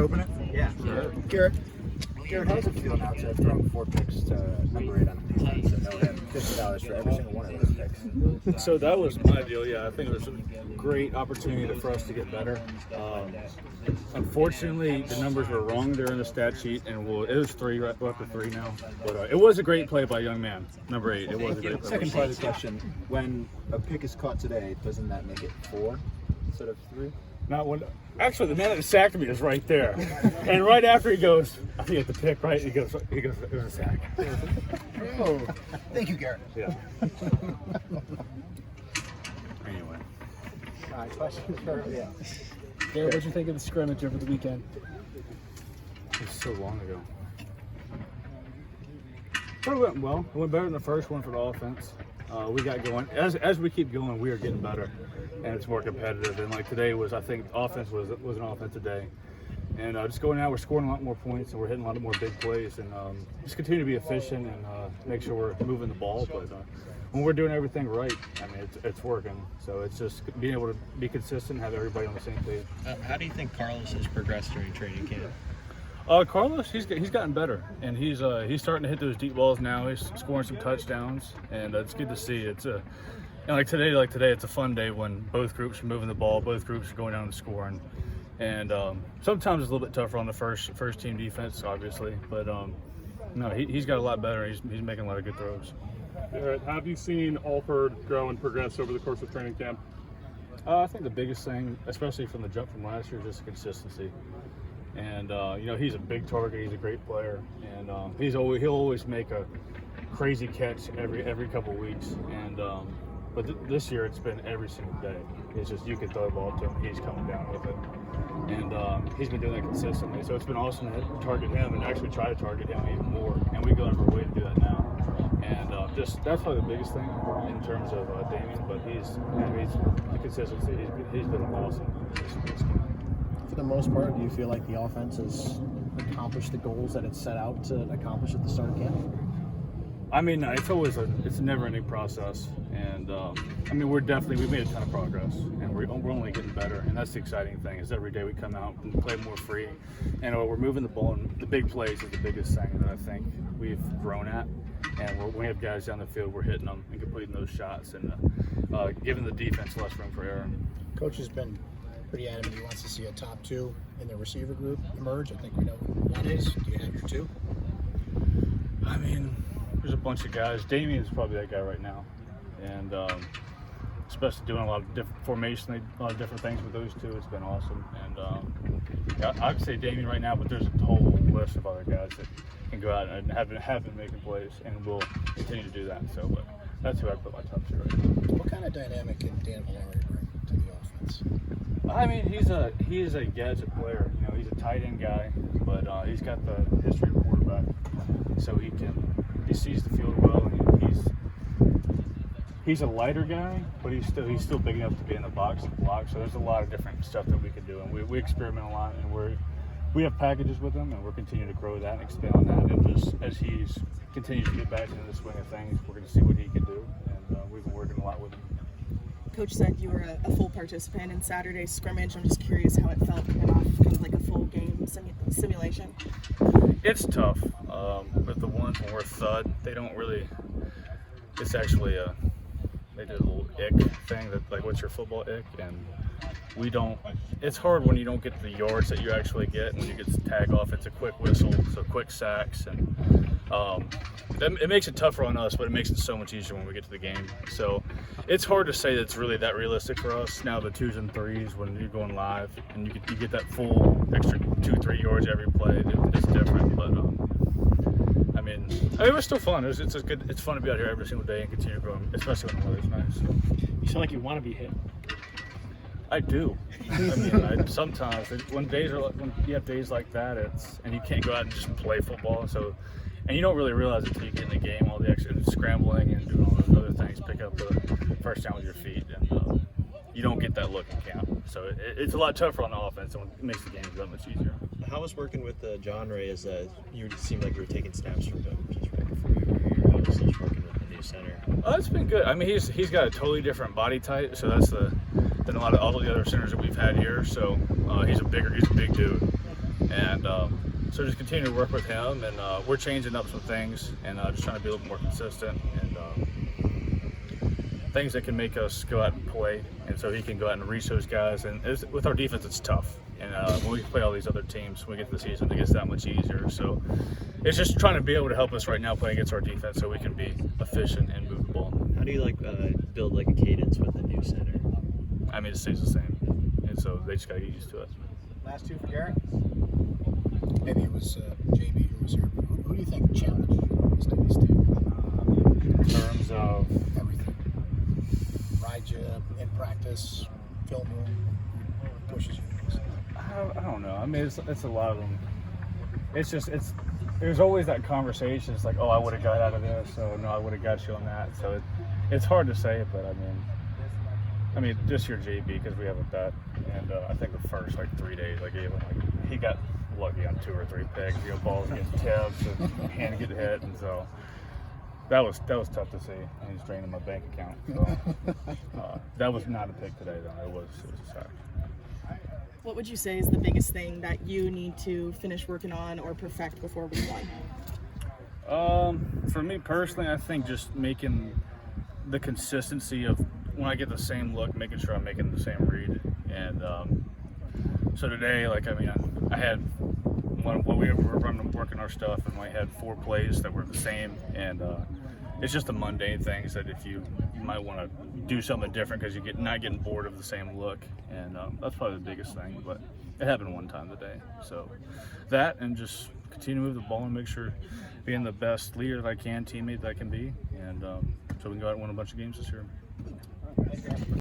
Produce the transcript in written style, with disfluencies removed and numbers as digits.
Open it? Yeah. Sure. Garrett, how's it feel now to have thrown 4 picks to number 8 on the defense and knowing $50 for every single one of those picks? So that was my deal. Yeah, I think it was a great opportunity for us to get better. Unfortunately, the numbers were wrong there in the stat sheet, and it was 3, right, we're up to 3 now. But it was a great play by young man, number 8. It was a great play. Second part of the question, when a pick is caught today, doesn't that make it 4 instead of 3? Not one. Actually, the man that sacked me is right there, and right after he goes, I think it's the pick, right? He goes, it was a sack. Oh, thank you, Garrett. Yeah. Anyway. All right, questions for Garrett, what'd you think of the scrimmage over the weekend? It was so long ago. But it went well. It went better than the first one for the offense. We got going. As we keep going, we are getting better, and it's more competitive. And like today was, I think, offense was an offensive day. And just going out, we're scoring a lot more points, and we're hitting a lot more big plays, and just continue to be efficient and make sure we're moving the ball. But when we're doing everything right, I mean, it's working. So it's just being able to be consistent, and have everybody on the same page. How do you think Carlos has progressed during training camp? Carlos, he's gotten better, and he's starting to hit those deep balls now. He's scoring some touchdowns, and it's good to see. It's and like today, it's a fun day when both groups are moving the ball, both groups are going down and scoring. And sometimes it's a little bit tougher on the first team defense, obviously, but no, he's got a lot better. He's making a lot of good throws. Garrett, have you seen Alford grow and progress over the course of training camp? I think the biggest thing, especially from the jump from last year, is just consistency. And he's a big target. He's a great player, and he'll always make a crazy catch every couple of weeks. And but this year it's been every single day. It's just you can throw the ball to him, he's coming down with it, and he's been doing that consistently. So it's been awesome to target him and actually try to target him even more. And we go out of our way to do that now. And that's probably the biggest thing in terms of Damian. But he's the consistency. He's been awesome. For the most part, do you feel like the offense has accomplished the goals that it set out to accomplish at the start of camp? I mean, it's a never-ending process, and we've made a ton of progress, and we're only getting better, and that's the exciting thing. Is every day we come out and play more free, and we're moving the ball, and the big plays is the biggest thing that I think we've grown at, and we have guys down the field, we're hitting them and completing those shots, and giving the defense less room for error. Coach has been pretty adamant he wants to see a top 2 in the receiver group emerge. I think we know who one is. Do you have your 2? I mean, there's a bunch of guys. Damian's probably that guy right now, and especially doing a lot of different formation, a lot of different things with those 2. It's been awesome, and I'd say Damian right now, but there's a whole list of other guys that can go out and have been making plays, and will continue to do that. So, but that's who I put my top 2 right now. What kind of dynamic can Dan Valari bring to the offense? I mean, he is a gadget player. He's a tight end guy, but he's got the history of quarterback, so he sees the field well, and he's a lighter guy, but he's still big enough to be in the box and block. So there's a lot of different stuff that we can do, and we experiment a lot, and we have packages with him, and we're continuing to grow that and expand on that. And just as he's continues to get back into the swing of things, we're going to see what he can do, and we've been working a lot with him. Coach said you were a full participant in Saturday's scrimmage. I'm just curious how it felt coming off kind of like a full game simulation. It's tough, but the ones when we're thud, they don't really. It's actually they did a little ick thing that like, what's your football ick? And we don't. It's hard when you don't get the yards that you actually get, when you get the tag off. It's a quick whistle, so quick sacks, and it makes it tougher on us, but it makes it so much easier when we get to the game. So it's hard to say that it's really that realistic for us now. The 2s and 3s when you're going live, and you get that full extra 2-3 yards every play. It's different, but I mean, it was still fun. It's fun to be out here every single day and continue growing, especially when the weather's nice. You sound like you want to be hit. I do. I mean, sometimes when you have days like that, and you can't go out and just play football, and you don't really realize it until you get in the game, all the extra scrambling and doing all those other things, pick up the first down with your feet, and you don't get that look in camp. So it's a lot tougher on the offense, and it makes the game that much easier. How was working with John Ray as you seemed like you were taking snaps from him just right before you were here? How was he working with the new center? It's been good. I mean, he's got a totally different body type, so that's than a lot of all the other centers that we've had here. So he's a big dude, so just continue to work with him, and we're changing up some things, and just trying to be a little more consistent, and things that can make us go out and play, and so he can go out and reach those guys. And with our defense, it's tough, and when we play all these other teams, when we get to the season, it gets that much easier. So it's just trying to be able to help us right now play against our defense, so we can be efficient and move the ball. How do you build a cadence with a new center? I mean, it stays the same, and so they just got to get used to it. Last two for Garrett. Maybe it was JB who was here. Who do you think challenged you the most in this team? In terms of Everything. Ride you in practice, film room, pushes you. I don't know. I mean, it's a lot of them. There's always that conversation. It's like, oh, I would have got out of this. So no, I would have got you on that. So it's hard to say, but I mean, this year JB, because we have a bet, and I think the first 3 days I gave him, he got lucky on 2 or 3 pegs. Balls getting tips and hand get hit, and so that was tough to see. And he's draining my bank account. So that was not a pick today, though. It was a sack. What would you say is the biggest thing that you need to finish working on or perfect before week 1? For me personally, I think just making the consistency of when I get the same look, making sure I'm making the same read. And so today, I had when we were working our stuff, and I had 4 plays that were the same. And it's just the mundane things that if you might want to do something different because you're not getting bored of the same look. And that's probably the biggest thing. But it happened one time today. So that, and just continue to move the ball and make sure being the best leader that I can, teammate that I can be, and so we can go out and win a bunch of games this year.